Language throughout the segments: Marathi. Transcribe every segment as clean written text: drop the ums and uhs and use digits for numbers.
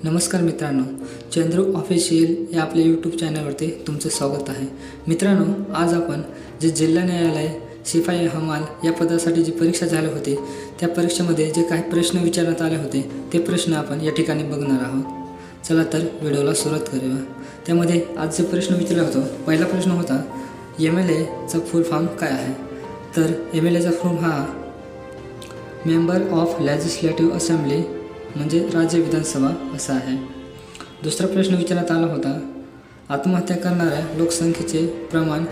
नमस्कार मित्रांनो, चंद्रू ऑफिशियल या आपल्या यूट्यूब चॅनलवरती तुमचं स्वागत आहे. मित्रांनो, आज आपण जे जिल्हा न्यायालय शिपाई हमाल या पदासाठी जी परीक्षा झाली होती त्या परीक्षेमध्ये जे काही प्रश्न विचारण्यात आले होते ते प्रश्न आपण या ठिकाणी बघणार आहोत. चला तर व्हिडिओला सुरुवात करूया. त्यामध्ये आज जे प्रश्न विचारला होता, पहिला प्रश्न होता MLAचा फुल फॉर्म काय आहे. तर MLAचा फुल हा मेंबर ऑफ लेजिस्लेटिव्ह असेंब्ली म्हणजे राज्य विधानसभा असा आहे. दुसरा प्रश्न विचारण्यात आला होता आत्महत्या करणाऱ्या लोकसंख्येचे प्रमाण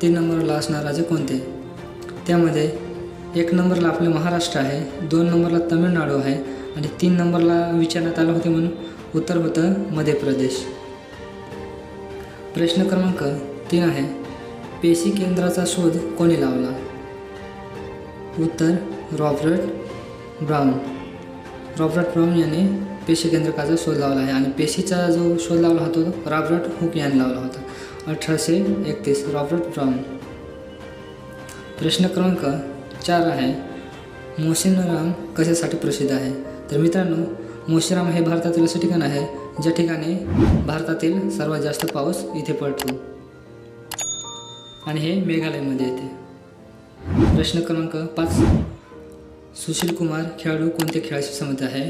3 नंबरला असणार राज्य कोणते. त्यामध्ये 1 नंबरला आपले महाराष्ट्र आहे, 2 नंबरला तमिळनाडू आहे आणि 3 नंबरला विचारण्यात आलं होते म्हणून उत्तर होतं मध्य प्रदेश. प्रश्न क्रमांक 3 आहे पेशी केंद्राचा शोध कोणी लावला. उत्तर रॉबर्ट ब्राउन यांनी पेशी केंद्रकाचा शोध लावला आहे आणि पेशीचा जो शोध लावला होता तो रॉबर्ट हुक यांनी लावला होता 1831. Robert brown. प्रश्न क्रमांक 4 आहे मोशिनराम कशासाठी प्रसिद्ध आहे. तर मित्रांनो, मोशिनराम हे भारतातील असे ठिकाण आहे ज्या ठिकाणी भारतातील सर्वात जास्त पाऊस इथे पडतो आणि हे मेघालयमध्ये येते. प्रश्न क्रमांक 5 सुशील कुमार खेळाडू कोणत्या खेळाशी संबंधित आहे.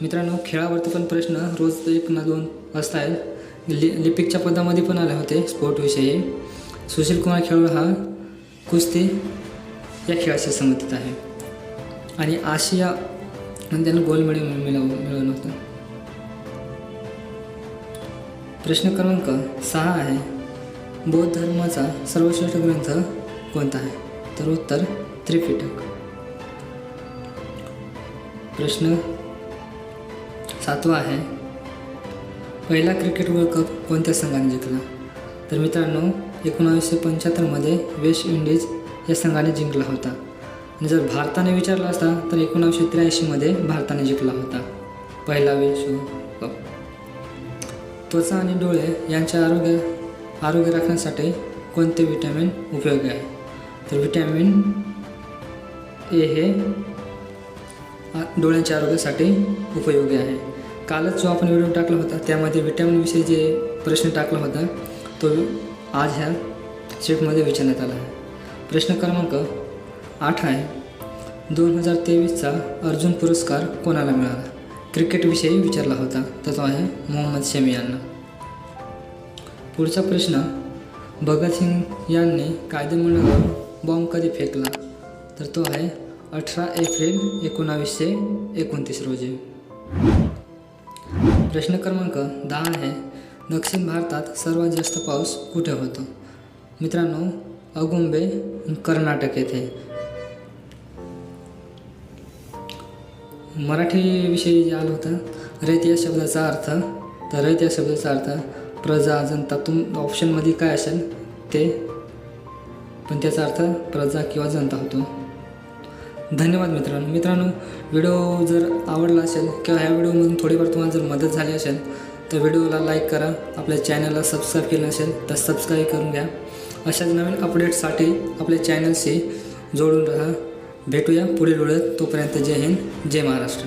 मित्रांनो, खेळावरती पण प्रश्न रोज 1 ना 2 असत आहेत. लिपिकच्या पदामध्ये पण आले होते स्पोर्टविषयी. सुशील कुमार खेळाडू हा कुस्ती या खेळाशी संबंधित आहे आणि आशिया आणि त्यानं गोल्ड मेडल मिळवलं होतं. प्रश्न क्रमांक 6 आहे बौद्ध धर्माचा सर्वश्रेष्ठ ग्रंथ कोणता आहे. तर उत्तर त्रिपिटक. प्रश्न 7 आहे पहिला क्रिकेट वर्ल्ड कप कोणत्या संघाने जिंकला. तर मित्रांनो, 1975मध्ये वेस्ट इंडिज या संघाने जिंकला होता आणि जर भारताने विचारला असता तर 1983मध्ये भारताने जिंकला होता पहिला विश्व कप. त्वचा आणि डोळे यांचे आरोग्य राखण्यासाठी कोणते विटॅमिन उपयोगी आहे. तर विटॅमिन ए हे डोळ्यांच्या आरोग्यासाठी उपयोगी आहे. कालच जो आपण व्हिडिओ टाकला होता त्यामध्ये विटॅमिनविषयी जे प्रश्न टाकला होता तो आज ह्या शीटमध्ये विचारण्यात आला आहे. प्रश्न क्रमांक 8 आहे 2023चा अर्जुन पुरस्कार कोणाला मिळाला. क्रिकेटविषयी विचारला होता तर तो आहे मोहम्मद शमी यांना. पुढचा प्रश्न भगतसिंग यांनी कायदेमंडळावर बॉम्ब कधी फेकला. तर तो आहे 18 एप्रिल 1929 रोजी. प्रश्न क्रमांक 10 आहे दक्षिण भारतात सर्वात जास्त पाऊस कुठे होतो. मित्रांनो, अगुंबे कर्नाटक येथे. मराठीविषयी जे आलं होतं रयत या शब्दाचा अर्थ. तर रयत या शब्दाचा अर्थ प्रजा जनता. ऑप्शनमध्ये काय असेल ते, पण त्याचा अर्थ प्रजा किंवा जनता होतो. धन्यवाद मित्रांनो, व्हिडिओ जर आवडला असेल किंवा ह्या व्हिडिओमधून थोडीफार तुम्हाला जर मदत झाली असेल तर व्हिडिओला लाईक करा. आपल्या चॅनलला सबस्क्राईब केलं नसेल तर सबस्क्राईब करून घ्या. अशाच नवीन अपडेट्ससाठी आपल्या चॅनलशी जोडून राहा. भेटूया पुढील व्हिडिओत. तोपर्यंत जय हिंद, जय महाराष्ट्र.